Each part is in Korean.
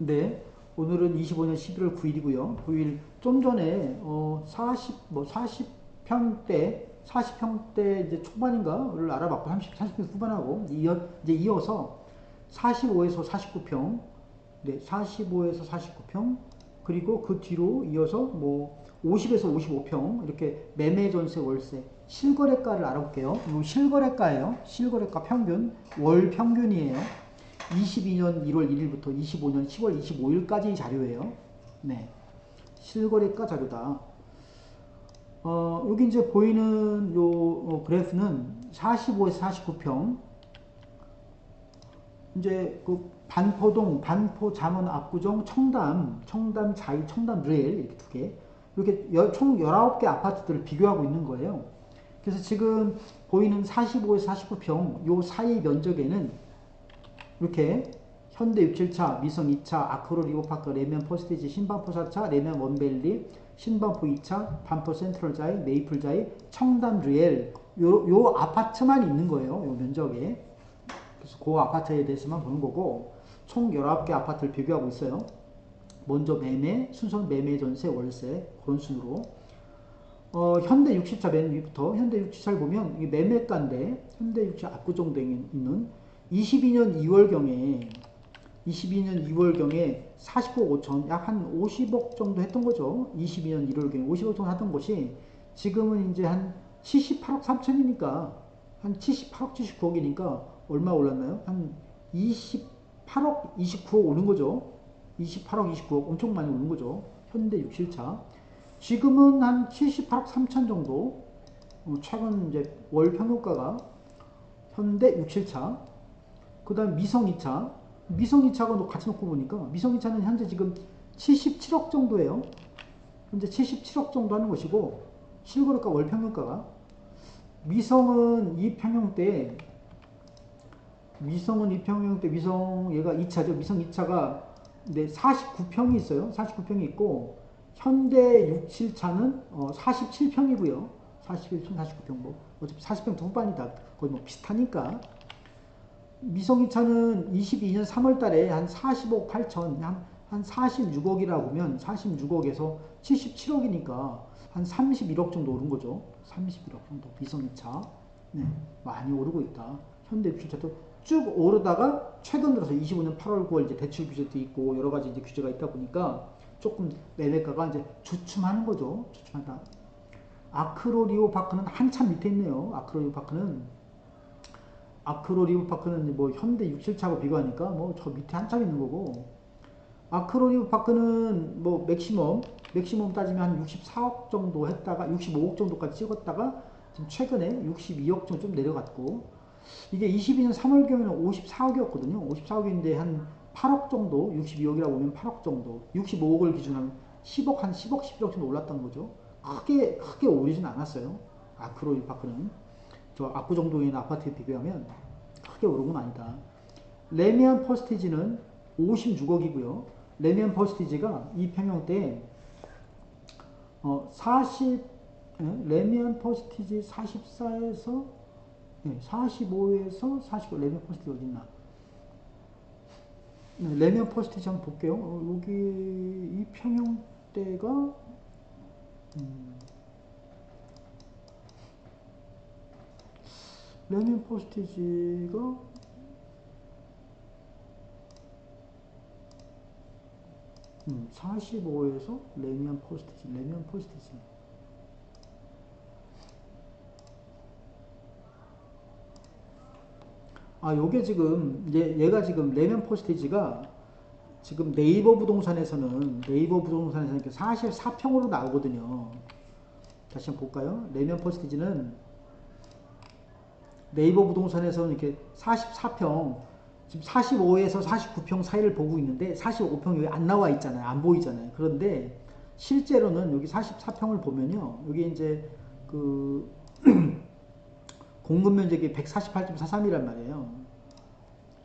네, 오늘은 25년 11월 9일이고요. 9일 좀 전에 40평대 이제 초반인가를 알아봤고 40평 후반하고 이제 이어서 45에서 49평, 네, 45에서 49평 그리고 그 뒤로 이어서 뭐 50에서 55평 이렇게 매매 전세 월세 실거래가를 알아볼게요. 이거 실거래가예요. 실거래가 평균 월 평균이에요. 22년 1월 1일부터 25년 10월 25일까지 자료예요. 네. 실거래가 자료다. 여기 이제 보이는 요 그래프는 45에서 49평. 이제 그 반포동, 반포, 잠원, 압구정, 청담, 청담 자이, 청담 르엘 이렇게 두 개. 이렇게 총 19개 아파트들을 비교하고 있는 거예요. 그래서 지금 보이는 45에서 49평 요 사이 면적에는 이렇게 현대 67차, 미성 2차, 아크로 리버파크, 레면 퍼스티지, 신반포 4차, 레면 원밸리, 신반포 2차, 반포 센트럴자이, 메이플자이, 청담 르엘 요 아파트만 있는 거예요. 요 면적에. 그래서 그 아파트에 대해서만 보는 거고 총 19개 아파트를 비교하고 있어요. 먼저 매매, 순서는 매매, 전세, 월세 그런 순으로 현대 60차 맨 위부터 현대 60차를 보면 이게 매매가인데 현대 60차 압구정동에 있는 22년 2월경에 22년 2월경에 40억 5천 약 한 50억 정도 했던 거죠. 22년 1월경에 50억 정도 하던 것이 지금은 이제 한 78억 3천이니까 한 78억 79억이니까 얼마 올랐나요? 한 28억 29억 오른 거죠. 28억 29억 엄청 많이 오른 거죠. 현대 67차 지금은 한 78억 3천 정도 최근 이제 월 평균가가 현대 67차 그 다음 미성 2차 미성 2차가 같이 놓고 보니까 미성 2차는 현재 지금 77억 정도예요. 현재 77억 정도 하는 것이고 실거래가 월 평균가가 미성은 이평형대 미성은 이평형대 미성 얘가 2차죠. 미성 2차가 근데 49평이 있어요. 49평이 있고 현대 6, 7차는 47평이고요. 41평, 49평 뭐 어차피 40평 후반이다. 거의 뭐 비슷하니까 미성이차는 22년 3월 달에 한 40억 8천, 한 46억이라고 보면 46억에서 77억이니까 한 31억 정도 오른 거죠. 31억 정도 미성이차. 네, 많이 오르고 있다. 현대 주차도 쭉 오르다가 최근 들어서 25년 8월 9월 이제 대출 규제도 있고 여러 가지 이제 규제가 있다 보니까 조금 매매가가 이제 주춤하는 거죠. 주춤하다. 아크로리오 파크는 한참 밑에 있네요. 아크로리오 파크는 아크로 리브파크는 뭐 현대 67차하고 비교하니까 뭐 저 밑에 한참 있는 거고 아크로 리브파크는 뭐 맥시멈 따지면 한 64억 정도 했다가 65억 정도까지 찍었다가 지금 최근에 62억 정도 좀 내려갔고 이게 22년 3월경에는 54억이었거든요. 54억인데 한 8억 정도 62억이라고 보면 8억 정도 65억을 기준으로 10억 한 10억 11억 정도 올랐다는 거죠. 크게 오르진 않았어요. 아크로 리브파크는 저 압구정동에 있는 아파트에 비교하면 크게 오른 건 아니다. 레미안 퍼스티지는 56억이고요. 레미안 퍼스티지가 이 평형대에 40 레미안 퍼스티지 44에서 45에서 45 레미안 퍼스티지 어딨나? 레미안 퍼스티지 한번 볼게요. 여기 이 평형대가 레미안 퍼스티지가 45에서 레미안 퍼스티지. 요게 지금 얘가 지금 레미안 퍼스티지가 지금 네이버 부동산에서는 이렇게 44평으로 나오거든요. 다시 한번 볼까요? 레미안 퍼스티지는 네이버 부동산에서는 이렇게 44평 지금 45에서 49평 사이를 보고 있는데 45평 여기 안 나와 있잖아요. 안 보이잖아요. 그런데 실제로는 여기 44평을 보면요. 여기 이제 그 공급 면적이 148.43이란 말이에요.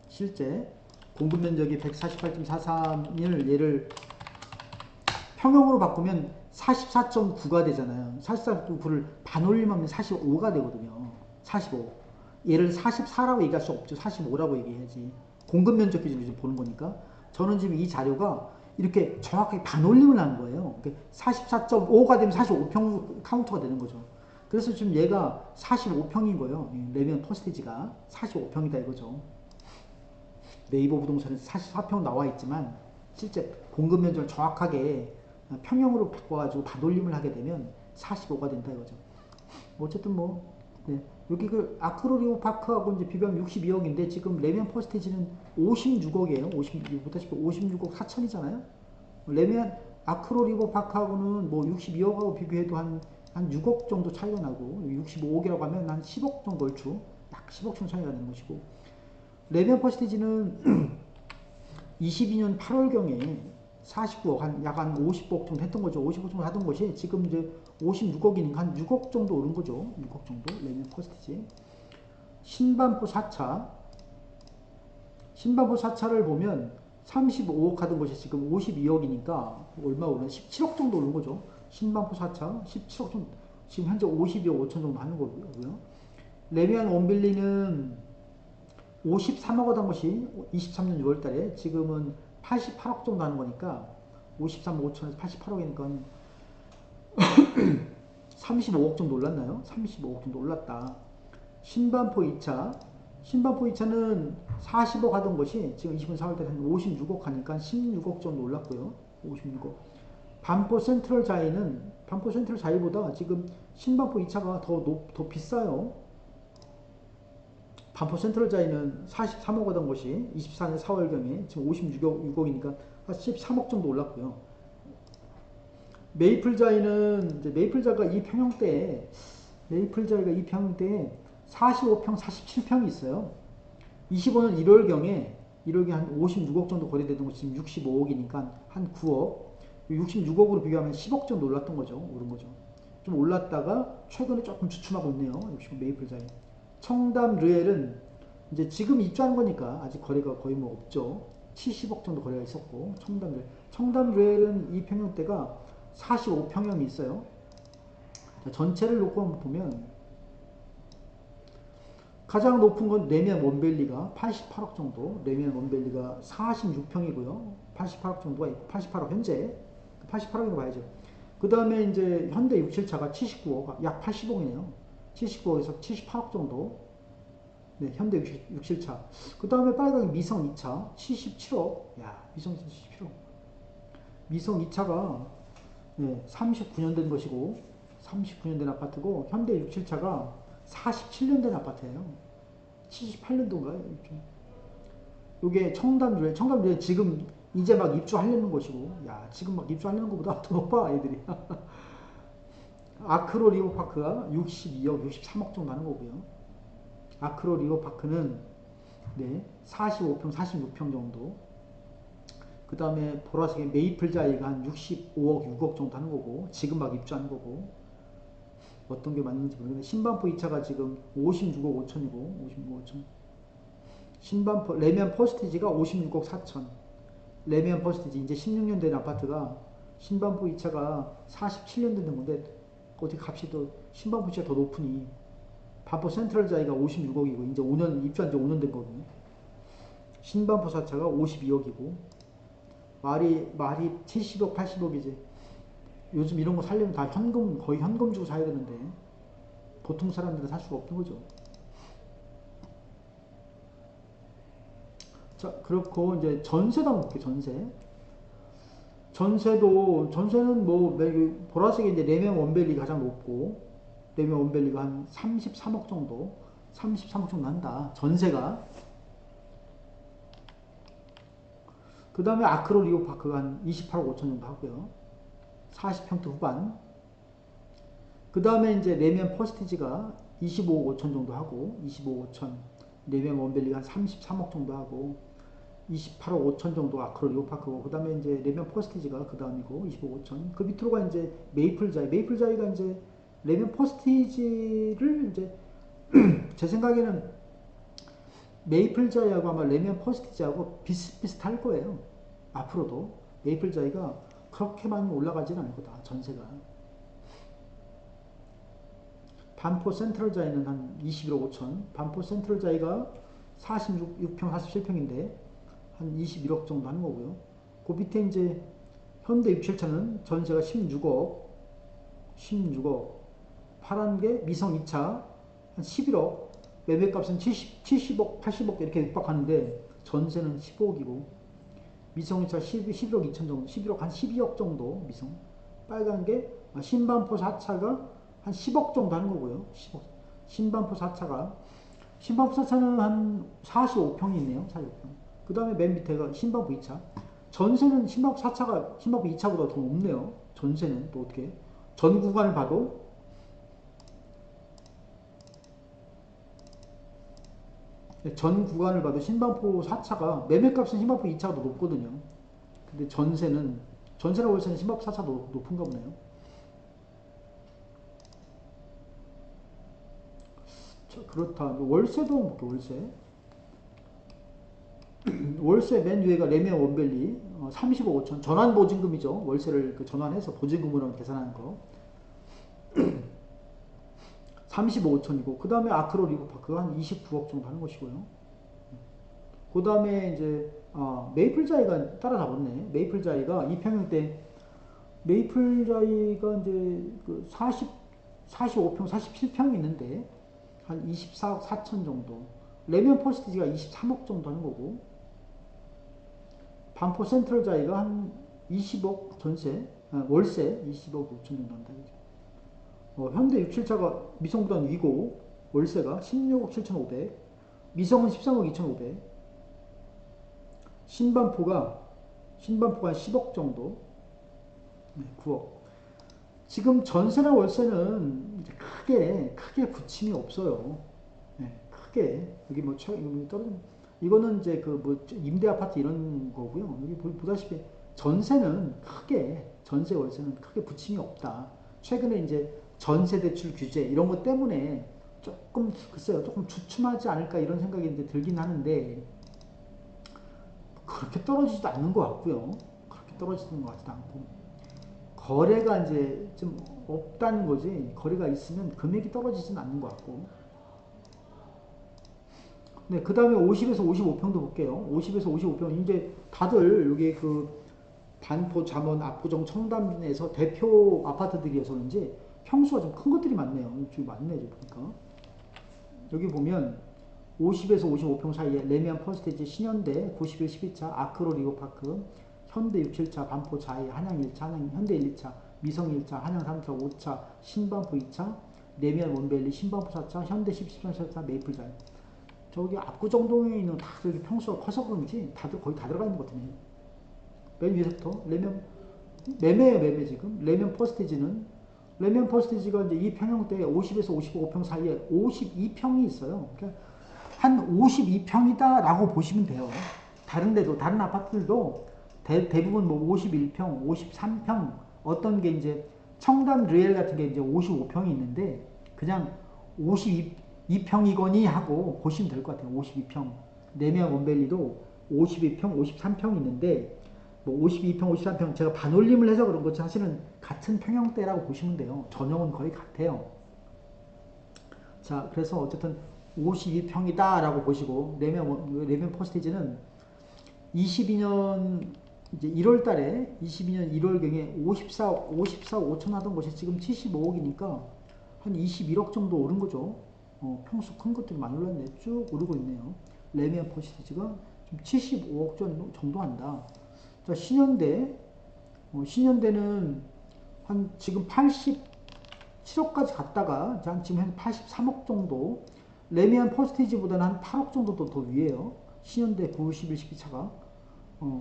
실제 공급 면적이 148.43을 얘를 평형으로 바꾸면 44.9가 되잖아요. 44.9를 반올림하면 45가 되거든요. 45. 얘를 44라고 얘기할 수 없죠. 45라고 얘기해야지. 공급 면적 기준으로 보는 거니까. 저는 지금 이 자료가 이렇게 정확하게 반올림을 하는 거예요. 44.5가 되면 45평 카운터가 되는 거죠. 그래서 지금 얘가 45평인 거예요. 레미안 퍼스티지가 45평이다 이거죠. 네이버 부동산에서 44평 나와 있지만 실제 공급 면적을 정확하게 평형으로 바꿔가지고 반올림을 하게 되면 45가 된다 이거죠. 어쨌든 뭐 네. 여기 그 아크로리오 파크하고 이제 비교하면 62억인데 지금 레미안 퍼스티지는 56억이에요. 보다시피 56억 4천이잖아요. 레미안 아크로리오 파크하고는 뭐 62억하고 비교해도 한 6억 정도 차이가 나고 65억이라고 하면 한 10억 정도 얼추 약 10억 정도 차이가 나는 것이고 레미안 퍼스티지는 22년 8월경에 49억 약 한 50억 정도 했던 거죠. 50억 정도 하던 것이 지금 이제 56억이니까 한 6억 정도 오른 거죠. 6억 정도 레미안 퍼스티지. 신반포 4차 신반포 4차를 보면 35억 하던 것이 지금 52억이니까 얼마 오른 17억 정도 오른 거죠. 신반포 4차 17억 정도 지금 현재 52억 5천 정도 하는 거고요. 레미안 원빌리는 53억 원 한 것이 23년 6월 달에 지금은 88억 정도 하는 거니까 53억 5천에서 88억이니까 35억 정도 올랐나요? 35억 정도 올랐다. 신반포 2차 신반포 2차는 40억 하던 것이 지금 20년 4월 달에 한 56억 하니까 16억 정도 올랐고요. 56억. 반포 센트럴 자이는 반포 센트럴 자이보다 지금 신반포 2차가 더 비싸요. 반포 센트럴 자이는 43억 하던 것이 24년 4월경에 지금 56억이니까 한 13억 정도 올랐고요. 메이플 자이는 이제 메이플 자가 이 평형대에 메이플 자이가 이 평형대에 45평, 47평이 있어요. 25년 1월경에 한 56억 정도 거래되던 것이 지금 65억이니까 한 9억. 66억으로 비교하면 10억 정도 올랐던 거죠. 오른 거죠. 좀 올랐다가 최근에 조금 주춤하고 있네요. 역시 메이플 자이. 청담 르엘은 이제 지금 입주하는 거니까 아직 거래가 거의 뭐 없죠. 70억 정도 거래가 있었고 청담 르엘은 이 평형대가 45평형이 있어요. 자, 전체를 놓고 한번 보면 가장 높은 건 레미안 원밸리가 88억 정도, 레미안 원밸리가 46평이고요. 88억 정도가 있고 88억 현재 88억이라고 봐야죠. 그 다음에 이제 현대 67차가 79억, 약 80억이네요. 79억에서 78억 정도. 네, 현대 67차. 그 다음에 빨강이 미성 2차 77억. 야, 미성 77억. 미성 2차가 네, 39년 된 것이고 39년 된 아파트고 현대 67차가 47년 된 아파트예요. 78년도인가요? 이게 청담루에 지금 이제 막 입주하려는 것이고, 야, 지금 막 입주하려는 것보다 더 높아, 애들이. 아크로 리버파크가 62억, 63억 정도 하는 거고요. 아크로 리버파크는 네, 45평, 46평 정도. 그 다음에 보라색의 메이플 자이가 한 65억, 6억 정도 하는 거고, 지금 막 입주하는 거고, 어떤 게 맞는지 모르겠는데, 신반포 2차가 지금 56억 5천이고, 56억 5천. 신반포, 레미안 퍼스티지가 56억 4천. 레미안 퍼스티지, 이제 16년 된 아파트가, 신반포 2차가 47년 된 건데, 어떻게 값이 더, 신반포 2차가 더 높으니, 반포 센트럴 자이가 56억이고, 이제 5년, 입주한 지 5년 된 거거든요. 신반포 4차가 52억이고, 말이 70억, 80억이지. 요즘 이런 거 살려면 다 현금, 거의 현금 주고 사야 되는데, 보통 사람들은 살 수가 없는 거죠. 자, 그렇고, 이제 전세도 한번 볼게요, 전세는 뭐, 보라색이 이제 레미안 원밸리 가장 높고, 레미안 원밸리가 한 33억 정도, 33억 정도 한다. 전세가. 그 다음에 아크로 리오파크가 한 28억 5천 정도 하고요. 40평대 후반. 그 다음에 이제 레미안 퍼스티지가 25억 5천 정도 하고, 25억 5천. 레미안 원밸리가 한 33억 정도 하고, 28억 5천 정도 아크로 리오파크고, 그 다음에 이제 레미안 퍼스티지가 그 다음이고, 25억 5천. 그 밑으로가 이제 메이플자이가 이제 레미안 퍼스티지를 이제, 제 생각에는 메이플자이하고 아마 레미안 퍼스티지하고 비슷비슷할 거예요. 앞으로도. 메이플자이가 그렇게 많이 올라가지는 않을 거다, 전세가. 반포 센트럴 자이는 한 21억 5천. 반포 센트럴 자이가 46평, 47평인데, 한 21억 정도 하는 거고요. 그 밑에 이제 현대 67차는 전세가 16억, 파란 게 미성 2차 한 11억, 매매값은 70억, 80억 이렇게 육박하는데 전세는 15억이고 미성 2차 11억 2천 정도, 11억 한 12억 정도 미성. 빨간 게 신반포 4차가 한 10억 정도 하는 거고요. 10억. 신반포 4차가 신반포 4차는 한 45평이 있네요. 45평. 그 다음에 맨 밑에가 신반포 2차. 전세는 신반포 4차가 신반포 2차보다 더 높네요. 전세는 또 어떻게? 전 구간을 봐도 신반포 4차가 매매값은 신반포 2차가 더 높거든요. 근데 전세나 월세는 신반포 4차가 더 높은가 보네요. 자, 그렇다. 월세도 볼게요. 월세 맨 위에가 레미안 원밸리 30억 5천 전환 보증금이죠. 월세를 그 전환해서 보증금으로 계산하는 거 30억 5천이고 그 다음에 아크로 리버파크가 한 29억 정도 하는 것이고요. 그 다음에 이제 메이플자이가 따라잡았네. 메이플자이가 이평형대 메이플자이가 이제 그 45평 47평이 있는데 한 24억 4천 정도. 레미안 퍼스티지가 23억 정도 하는 거고 반포 센트럴 자이가 한 20억 월세 20억 5천 정도 한다. 현대 67차가 미성보다는 위고 월세가 16억 7,500, 미성은 13억 2,500, 신반포가 한 10억 정도, 9억. 지금 전세나 월세는 이제 크게 부침이 없어요. 크게 여기 뭐 떨어진 이거는 이제 그 뭐 임대 아파트 이런 거고요. 여기 보다시피 전세 월세는 크게 부침이 없다. 최근에 이제 전세 대출 규제 이런 것 때문에 조금 주춤하지 않을까 이런 생각이 이제 들긴 하는데 그렇게 떨어지지도 않는 것 같고요. 그렇게 떨어지는 것 같지도 않고 거래가 이제 좀 없다는 거지. 거래가 있으면 금액이 떨어지지는 않는 것 같고. 네, 그 다음에 50에서 55평도 볼게요. 50에서 55평. 이제 다들 여기 그 반포, 잠원, 압구정, 청담에서 대표 아파트들이어서 그런지 평수가 좀 큰 것들이 많네요. 좀 많네, 보니까. 여기 보면 50에서 55평 사이에 레미안 퍼스테이지, 신현대, 91, 12차, 아크로 리버파크, 현대 67차, 반포 자이, 한양 1차, 현대 1, 2차, 미성 1차, 한양 3차, 5차, 신반포 2차, 레미안 원밸리, 신반포 4차, 현대 10, 13차, 메이플 자이. 저기 압구정동에 있는 다 저기 평수가 커서 그런지 다들 거의 다 들어가 있는 것 같네요. 맨 위에서부터 매매예요, 지금. 레미안 퍼스티지가 이제 이 평형대에 50에서 55평 사이에 52평이 있어요. 그러니까 한 52평이다라고 보시면 돼요. 다른 아파트들도 대부분 뭐 51평, 53평, 어떤 게 이제 청담 리엘 같은 게 이제 55평이 있는데 그냥 52평이거니 하고 보시면 될 것 같아요. 52평. 레미안 원밸리도 52평, 53평 있는데 뭐 52평, 53평 제가 반올림을 해서 그런 거지 사실은 같은 평형대라고 보시면 돼요. 전형은 거의 같아요. 자, 그래서 어쨌든 52평이다라고 보시고 레미안 퍼스티지는 22년 이제 1월 달에 22년 1월경에 54억 5천 하던 것이 지금 75억이니까 한 21억 정도 오른 거죠. 평수 큰 것들이 많이 올랐네. 쭉 오르고 있네요. 레미안 퍼스티지가 좀 75억 정도 한다. 자, 신현대는 한 지금 87억까지 갔다가 지금 한 83억 정도. 레미안 퍼스티지보다는 한 8억 정도 더 위에요. 신현대 91, 12차가.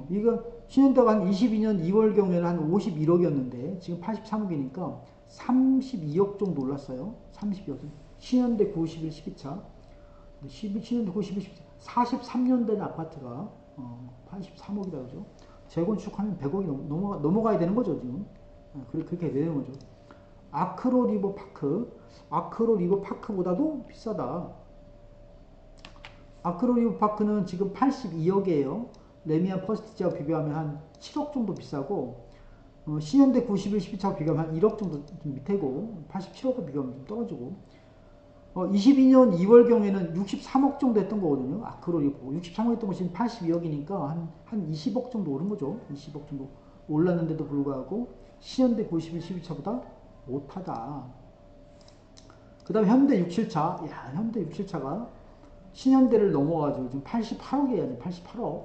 이거 신현대가 한 22년 2월 경우에는 한 51억이었는데 지금 83억이니까 32억 정도 올랐어요. 32억. 신현대 91, 12차. 신현대 91, 12차. 43년 된 아파트가 83억이다 그죠? 재건축하면 100억이 넘어가야 되는 거죠, 지금. 그렇게 되는 거죠. 아크로 리버파크보다도 비싸다. 아크로 리버파크는 지금 82억이에요. 레미안 퍼스티지와 비교하면 한 7억 정도 비싸고, 신현대 91, 12차와 비교하면 한 1억 정도 좀 밑에고, 87억과 비교하면 좀 떨어지고, 22년 2월경에는 63억 정도 했던 거거든요. 그걸 이거 보고 63억 했던 것이 82억이니까 한 20억 정도 오른 거죠. 20억 정도 올랐는데도 불구하고 신현대 91, 12차보다 못하다. 그 다음에 현대 67차. 야, 현대 67차가 신현대를 넘어가지고 지금 88억이에요. 88억.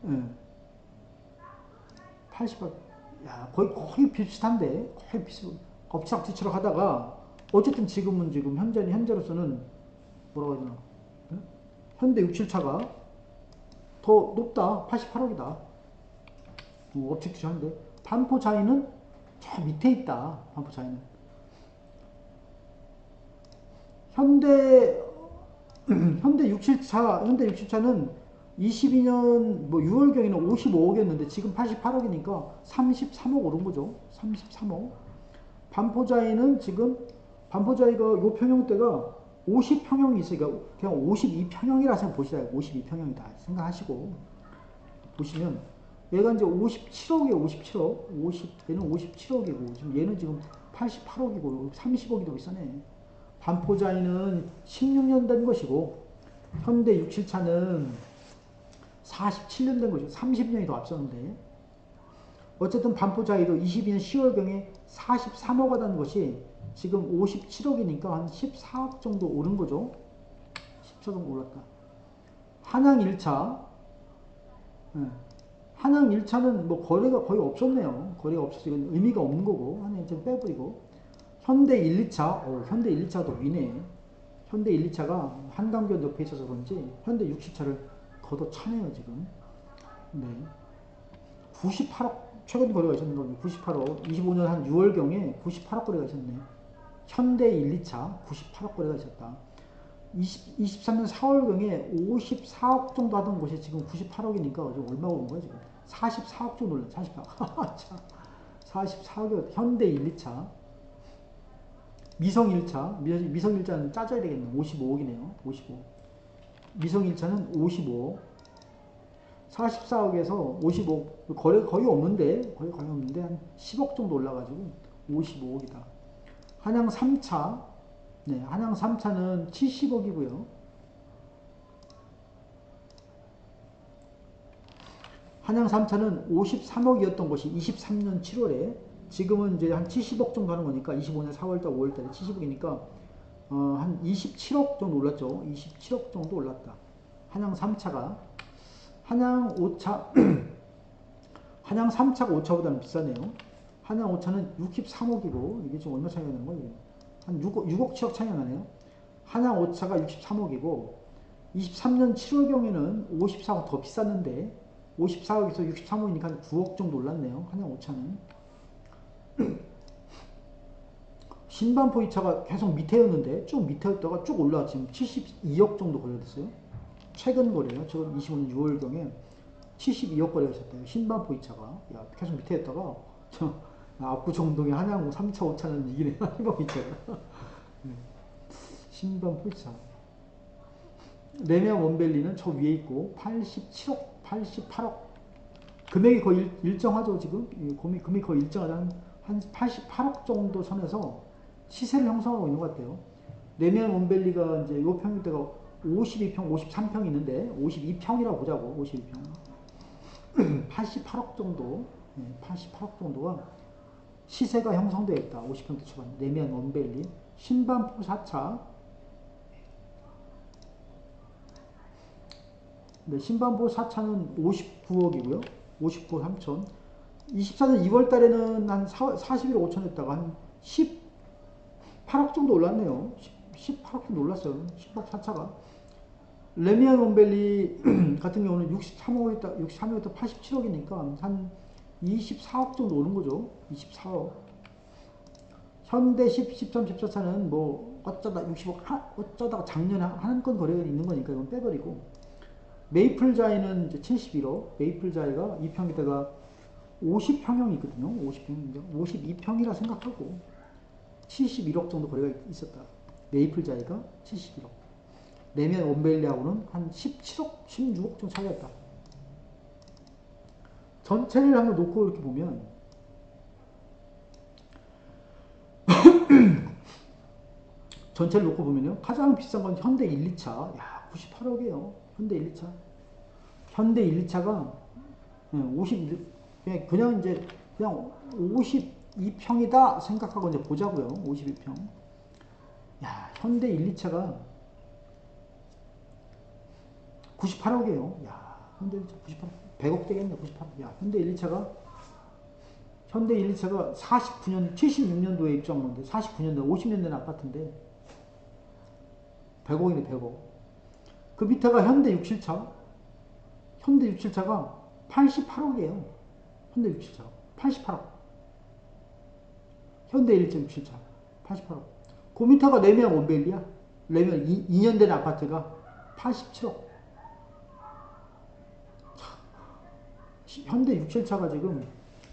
예. 88억. 야, 거의 비슷한데? 거의 엎치락뒤치락 하다가 어쨌든 지금 현재로서는 뭐라고 해야 되나? 예? 현대 67차가 더 높다. 88억이다. 엎치락뒤치락한데 반포 차이는 저 밑에 있다. 반포 차이는. 현대 67차는 22년 뭐 6월경에는 55억이었는데 지금 88억이니까 33억 오른 거죠. 33억. 반포자이는 지금 반포자이가 요 평형대가 50평형이 있으니까 그냥 52평형이라 생각 보시라. 52평형이다 생각하시고 보시면 얘가 이제 57억이에요. 57억. 얘는 57억이고 지금 얘는 지금 88억이고 30억이 더 비싸네. 반포자이는 16년 된 것이고 현대 67차는 47년 된 것이고 30년이 더 앞섰는데 어쨌든 반포자이도 22년 10월경에 43억 하다는 것이 지금 57억이니까 한 14억 정도 오른 거죠. 14억 정도 올랐다. 한양 1차. 한양 1차는 뭐 거래가 거의 없었네요. 거래가 없어서 이건 의미가 없는 거고 한양 1차 빼버리고 현대 1, 2차. 현대 1, 2차도 위네. 현대 1, 2차가 한강변 옆에 있어서 그런지 현대 67차를 걷어차네요 지금. 네. 98억 최근 거래가 있었는 겁니다. 98억 25년 한 6월경에 98억 거래가 있었네. 현대 1, 2차 98억 거래가 있었다. 23년 4월경에 54억 정도 하던 곳이 지금 98억이니까 지금 얼마 오른 거야 지금? 44억 정도 올랐네. 44억. 44억이 현대 1, 2차. 미성 1차. 미성 1차는 짜줘야 되겠네. 55억이네요. 55. 미성 1차는 55억. 44억에서 55억. 거래 거의 없는데, 거의 없는데, 한 10억 정도 올라가지고 55억이다. 한양 3차. 네, 한양 3차는 70억이고요. 한양 3차는 53억이었던 것이 23년 7월에 지금은 이제 한 70억 정도 하는 거니까 25년 4월달 5월달에 70억이니까 한 27억 정도 올랐죠. 27억 정도 올랐다. 한양 3차가 한양 5차 한양 3차가 5차보다는 비싸네요. 한양 5차는 63억이고 이게 지금 얼마 차이가 나는 거예요? 한 6억 7억 차이가 나네요. 한양 5차가 63억이고 23년 7월경에는 54억 더 비쌌는데 54억에서 63억이니까 한 9억 정도 올랐네요. 한양 5차는. 신반포 2차가 계속 밑에였는데 쭉 밑에였다가 쭉 올라와 지금 72억 정도 거래됐어요. 최근 거래요. 지금 25년 6월경에 72억 거래가 있었대요. 신반포 2차가. 야, 계속 밑에였다가 압구정동의 한양 3차 5차는 이기네요. 신반포 2차가. 신반포 2차. 레미안 원밸리는 저 위에 있고 87억, 88억. 금액이 거의 일정하죠 지금. 금액이 거의 일정하다. 한 88억 정도 선에서 시세를 형성하고 있는 것 같아요. 레미안 원밸리가 이제 요 평일대가 52평, 53평 있는데 52평이라고 보자고. 52평. 88억 정도. 88억 정도가 시세가 형성되어 있다. 50평대 초반. 레미안 원밸리. 신반포 4차. 네, 신반포 4차는 59억이고요. 59억 3천. 24년 2월 달에는 한 41억 5천 했다가 한 18억 정도 올랐네요. 18억 정도 올랐어요. 10억 4차가. 레미안 원밸리 같은 경우는 63억에서 87억이니까 한 24억 정도 오는 거죠. 24억. 현대 13, 14차는 뭐 어쩌다 60억, 어쩌다가 작년에 한 건 거래가 있는 거니까 이건 빼버리고. 메이플자이는 이제 71억. 메이플자이가 2평에다가 50평형이 있거든요. 50평, 52평이라 생각하고 71억 정도 거래가 있었다. 메이플자이가 71억. 레미안 원밸리하고는 한 17억, 16억 정도 차이가 있다. 전체를 한번 놓고 이렇게 보면 전체를 놓고 보면요. 가장 비싼 건 현대 1, 2차. 야, 98억이에요. 현대 1, 2차. 현대 1, 2차가 50, 그냥 이제 그냥 52평이다 생각하고 이제 보자고요. 52평. 야, 현대 1, 2차가 98억이에요. 야, 현대 1차 98억. 100억 되겠네, 98억. 야, 현대 1, 2차가 현대 1, 2차가 49년, 76년도에 입주한 건데, 49년도, 50년 된 아파트인데, 100억이네, 100억. 그 밑에가 현대 6, 7차. 현대 6, 7차가 88억이에요. 현대 6, 7차. 88억. 현대 1, 6, 7차. 88억. 그 밑에가 레미안 원벨리야. 레미안 2년 된 아파트가 87억. 현대 6, 7차가 지금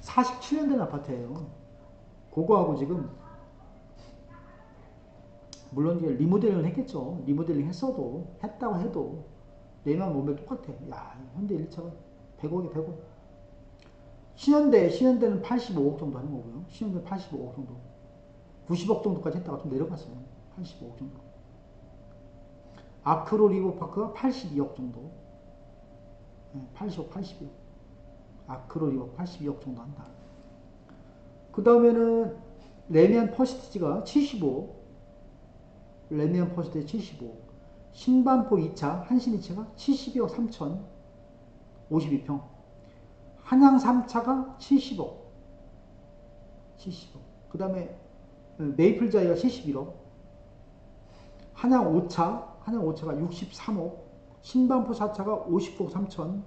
47년 된 아파트예요. 그거하고 지금 물론 이제 리모델링을 했겠죠. 리모델링 했다고 해도 내만 보면 똑같아. 야, 현대 1차가 100억에 100억. 신현대는 85억 정도 하는 거고요. 신현대 85억 정도. 90억 정도까지 했다가 좀 내려갔어요. 85억 정도. 아크로 리버파크가 82억 정도. 80억, 82억. 아크로 리버 82억 정도 한다. 그 다음에는 레미안 퍼시티지가 75억. 레미안 퍼시티지 75억. 신반포 2차, 한신 2차가 72억 3천. 52평. 한양 3차가 70억. 70억. 그 다음에 메이플자이가 71억. 한양 5차가 63억. 신반포 4차가 59억 3천.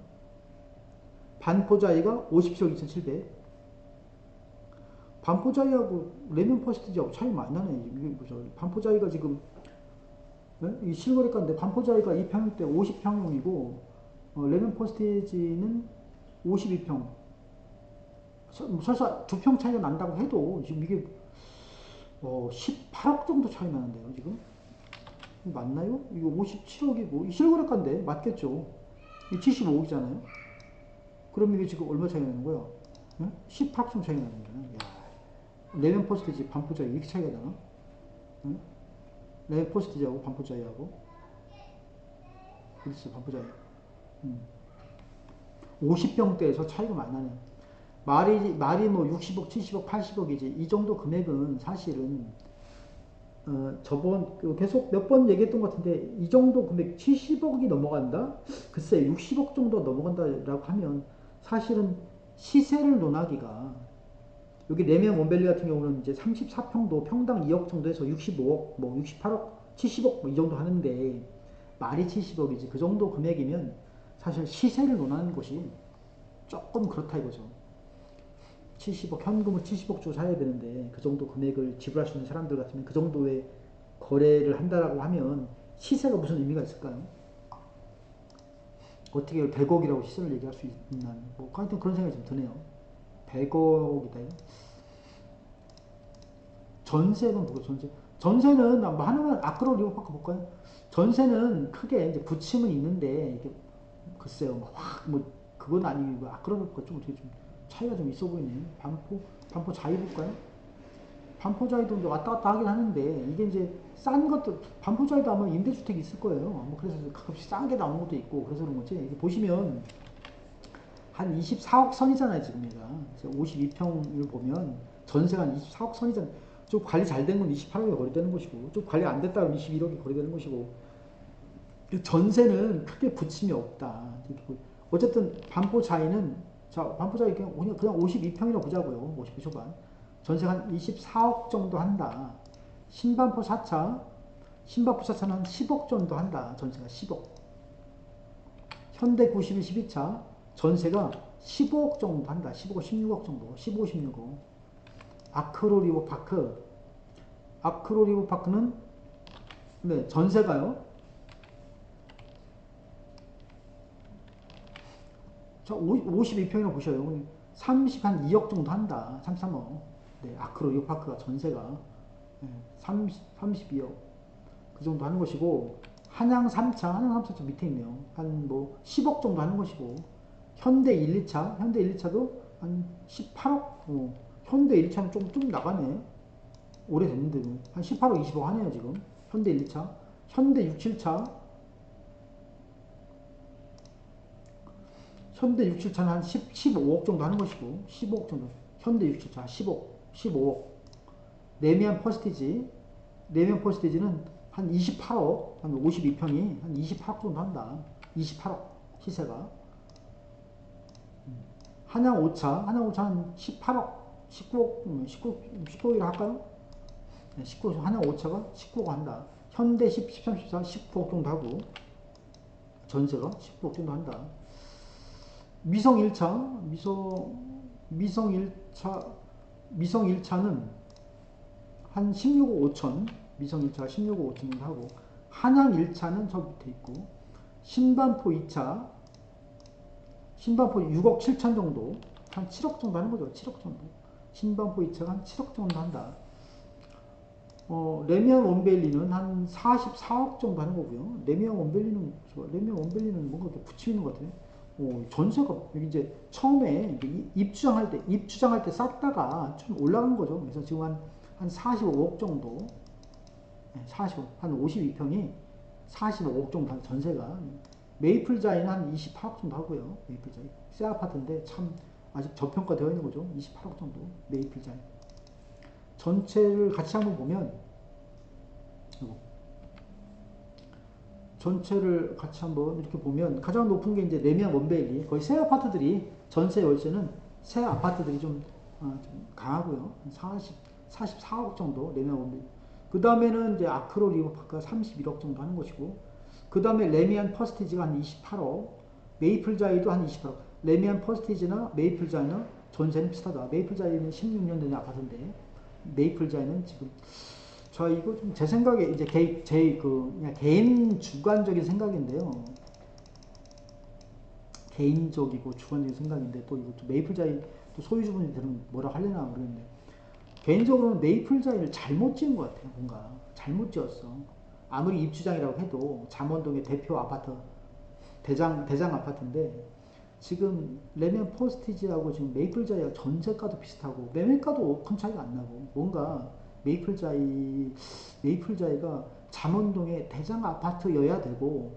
반포자이가 57억 2,700. 반포자이하고 레미안 퍼시티지하고 차이 많이 나네. 이게 뭐죠? 반포자이가 지금 이 실거래가인데 반포자이가 2평일 때 50평형이고 레미안 퍼시티지는 52평. 설사 2평 차이가 난다고 해도 지금 이게 18억 정도 차이 나는데요. 지금 맞나요? 이거 57억이고 이 실거래가인데 맞겠죠? 이 75억이잖아요. 그럼 이게 지금 얼마 차이 나는 거야? 18억 정도 차이 나는 거야. 레미안 퍼시티지 반포자이 이렇게 차이가 나나? 레미안 퍼시티지하고 반포자이하고 그렇지 반포자이 50평대에서 차이가 많이 나네. 말이 뭐 60억, 70억, 80억이지 이 정도 금액은 사실은 저번 계속 몇 번 얘기했던 것 같은데 이 정도 금액 70억이 넘어간다? 글쎄 60억 정도 넘어간다라고 하면 사실은 시세를 논하기가 여기 레미안 원밸리 같은 경우는 이제 34평도 평당 2억 정도 해서 65억, 뭐 68억, 70억 뭐 이 정도 하는데 말이 70억이지 그 정도 금액이면 사실 시세를 논하는 것이 조금 그렇다 이거죠. 70억 현금을 70억 주고 사야 되는데 그 정도 금액을 지불할 수 있는 사람들 같으면 그 정도의 거래를 한다라고 하면 시세가 무슨 의미가 있을까요? 어떻게 100억이라고 시세를 얘기할 수 있나? 뭐 하여튼 그런 생각이 좀 드네요. 100억이다. 전세는 뭐고 전세는 뭐 하나만 아크로 리버파크 볼까요? 전세는 크게 이제 부침은 있는데 이게 글쎄요 뭐 그건 아니고 아크로 리버파크 좀 어떻게 좀 차이가 좀 있어 보이네. 반포 자이 볼까요? 반포 자이도 이제 왔다 갔다 하긴 하는데 이게 이제 싼 것도 반포 자이도 아마 임대주택이 있을 거예요. 뭐 그래서 가끔씩 싼 게 나오는 것도 있고 그래서 그런 거지. 이게 보시면 한 24억 선이잖아요 지금 얘가. 52평을 보면 전세가 한 24억 선이잖아요. 좀 관리 잘 된 건 28억에 거래되는 것이고 좀 관리 안 됐다 면 21억에 거래되는 것이고 전세는 크게 부침이 없다. 어쨌든 반포 자이는 반포 자이 그냥 52평이라고 보자고요. 50평 초반. 전세가 한 24억 정도 한다. 신반포 4차는 한 10억 정도 한다. 전세가 10억. 현대 91 12차 전세가 15억 정도 한다. 15억, 16억 정도. 15, 16억. 아크로 리버파크는 네, 전세가요. 저 52평이라고 보셔요. 30한 2억 정도 한다. 33억. 네, 아크로 리버파크가 전세가 32억. 그 정도 하는 것이고 한양 3차 좀 밑에 있네요. 한 뭐 10억 정도 하는 것이고 현대 1, 2차도 한 18억. 현대 1차는 좀 나가네. 오래됐는데 한 18억 20억 하네요 지금 현대 1, 2차. 현대 6, 7차. 현대 6, 7차는 한 15억 정도 하는 것이고, 15억 정도. 현대 6, 7차 15억. 레미안 퍼스티지. 레미안 퍼스티지는 한 28억, 한 52평이 한 28억 정도 한다. 28억 시세가. 한양 5차, 한양 5차 한 18억, 19억이라 할까요? 네, 19억, 한양 5차가 19억 한다. 현대 10, 13, 14, 19억 정도 하고, 전세가 19억 정도 한다. 미성 1차, 미성 1차는 한 16억 5천, 미성 1차 16억 5천 정도 하고, 한양 1차는 저 밑에 있고, 신반포 2차, 신반포 6억 7천 정도, 한 7억 정도 하는 거죠. 7억 정도. 신반포 2차가 한 7억 정도 한다. 레미안 원밸리는 한 44억 정도 하는 거고요. 레미안 원밸리는 뭔가 이렇게 붙여 있는 것 같아요. 전세가 여기 이제 처음에 입주장할 때 쌌다가 좀 올라간 거죠. 그래서 지금 한 45억 정도, 45, 한 52평이 45억 정도 전세가. 메이플자이는 한 28억 정도 하고요. 메이플자이 새 아파트인데 참 아직 저평가되어 있는 거죠. 28억 정도 메이플자이. 전체를 같이 한번 보면, 전체를 같이 한번 이렇게 보면 가장 높은 게 이제 레미안 원베일리. 거의 새 아파트들이 전세 월세는 새 아파트들이 좀 강하고요. 44억 정도 레미안 원베일리. 그 다음에는 이제 아크로 리버파크가 31억 정도 하는 것이고, 그 다음에 레미안 퍼스티지가 한 28억, 메이플자이도 한 28억. 레미안 퍼스티지나 메이플자이는 전세는 비슷하다. 메이플자이는 16년 된 아파트인데, 메이플자이는 지금 이거 좀 제 생각에 이제 그냥 개인 주관적인 생각인데요. 개인적이고 주관적인 생각인데, 또 이거 또 메이플자이 또 소유주분들은 뭐라 하려나 모르겠는데, 개인적으로는 메이플자이를 잘못 지은 것 같아요. 뭔가 잘못 지었어. 아무리 입주장이라고 해도 잠원동의 대표 아파트, 대장 아파트인데, 지금 레미안 포스티지하고 지금 메이플자이가 전세가도 비슷하고 매매가도 큰 차이가 안 나고, 뭔가 메이플자이가 잠원동의 대장 아파트여야 되고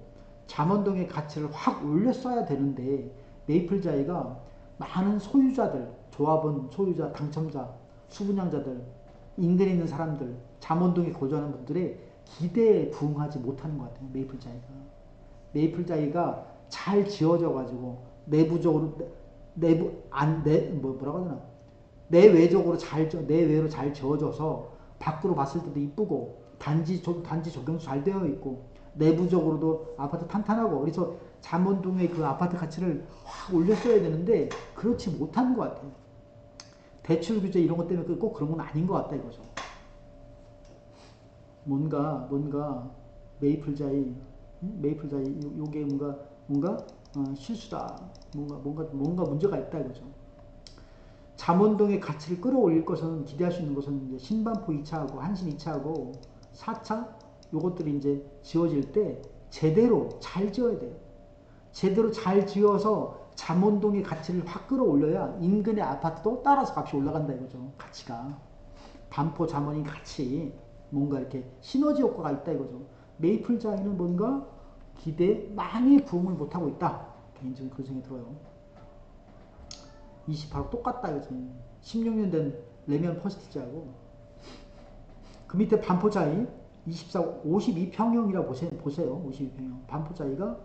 잠원동의 가치를 확 올렸어야 되는데, 메이플자이가 많은 소유자들, 조합원 소유자, 당첨자, 수분양자들, 인근에 있는 사람들, 잠원동에 거주하는 분들의 기대에 부응하지 못하는 것 같아요. 메이플자이가 잘 지어져 가지고 내부적으로 뭐라고 하나, 내외로 잘 지어져서 밖으로 봤을 때도 이쁘고, 단지 조경수 잘 되어 있고, 내부적으로도 아파트 탄탄하고, 그래서 잠원동의 그 아파트 가치를 확 올렸어야 되는데 그렇지 못한 것 같아요. 대출 규제 이런 것 때문에 꼭 그런 건 아닌 것 같다 이거죠. 뭔가 메이플자이 요게 뭔가 실수다. 뭔가 문제가 있다 이거죠. 잠원동의 가치를 끌어올릴 것은, 기대할 수 있는 것은 이제 신반포 2차하고 한신 2차하고 4차 요것들이 이제 지어질 때 제대로 잘 지어야 돼요. 제대로 잘 지어서 잠원동의 가치를 확 끌어올려야 인근의 아파트도 따라서 값이 올라간다 이거죠. 가치가. 반포 잠원이 같이 뭔가 이렇게 시너지 효과가 있다 이거죠. 메이플자이는 뭔가 기대에 많이 부응을 못하고 있다. 개인적인 그런 생각이 들어요. 28억 똑같다 이거죠. 16년 된 레미안 퍼스티지하고. 그 밑에 반포자이 24억, 52평형이라고 보세요. 52평형. 반포자이가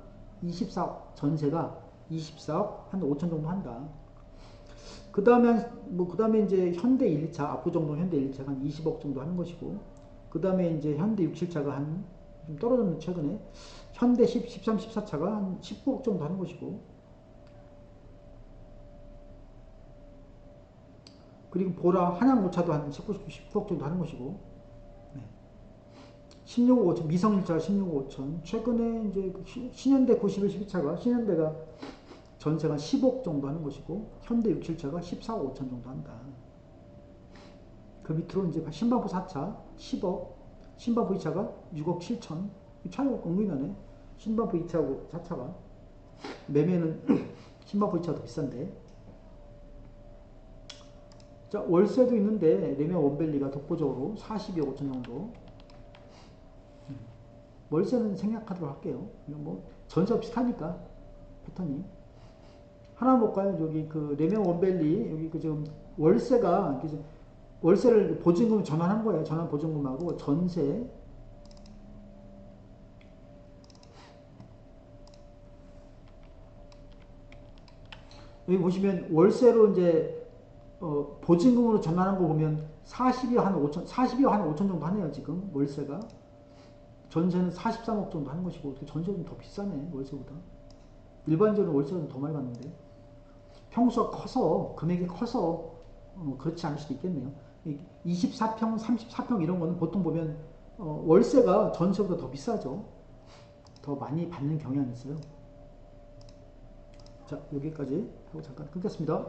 24억, 전세가 24억 한 5천 정도 한다. 그 다음에 이제 현대 1, 2차, 압구정동 현대 1, 2차가 한 20억 정도 하는 것이고, 그 다음에 이제 현대 6, 7차가 좀 떨어졌는 최근에, 현대 10, 13, 14차가 한 19억 정도 하는 것이고, 그리고 보라 한양 5차도 한 19억 정도 하는 것이고, 네. 16억 5천, 미성 1차가 16억 5천, 최근에 이제 신현대 91, 12차가, 신현대가 전세가 10억 정도 하는 것이고, 현대 6, 7차가 14억 5천 정도 한다. 그 밑으로 이제 신반포 4차 10억, 신반포 2차가 6억 7천, 차이가 은근히 나네. 신반포 2차하고 4차가. 매매는 신반포 2차가 더 비싼데. 자, 월세도 있는데, 레미안 원밸리가 독보적으로 42억 5천 정도. 월세는 생략하도록 할게요. 이거 뭐 전세 비슷하니까 패턴이. 하나 볼까요? 여기 그 레명 원밸리 여기 그 지금 월세가 월세를 보증금 전환한 거예요. 전환 보증금하고 전세. 여기 보시면 월세로 이제 보증금으로 전환한 거 보면 40여 한 5천, 40여 한 5천 정도 하네요. 지금 월세가. 전세는 43억 정도 하는 것이고 전세는 더 비싸네. 월세보다. 일반적으로 월세가 더 많이 받는데. 평수가 커서 금액이 커서 그렇지 않을 수도 있겠네요. 24평, 34평 이런 거는 보통 보면 월세가 전세보다 더 비싸죠. 더 많이 받는 경향이 있어요. 자, 여기까지 하고 잠깐 끊겠습니다.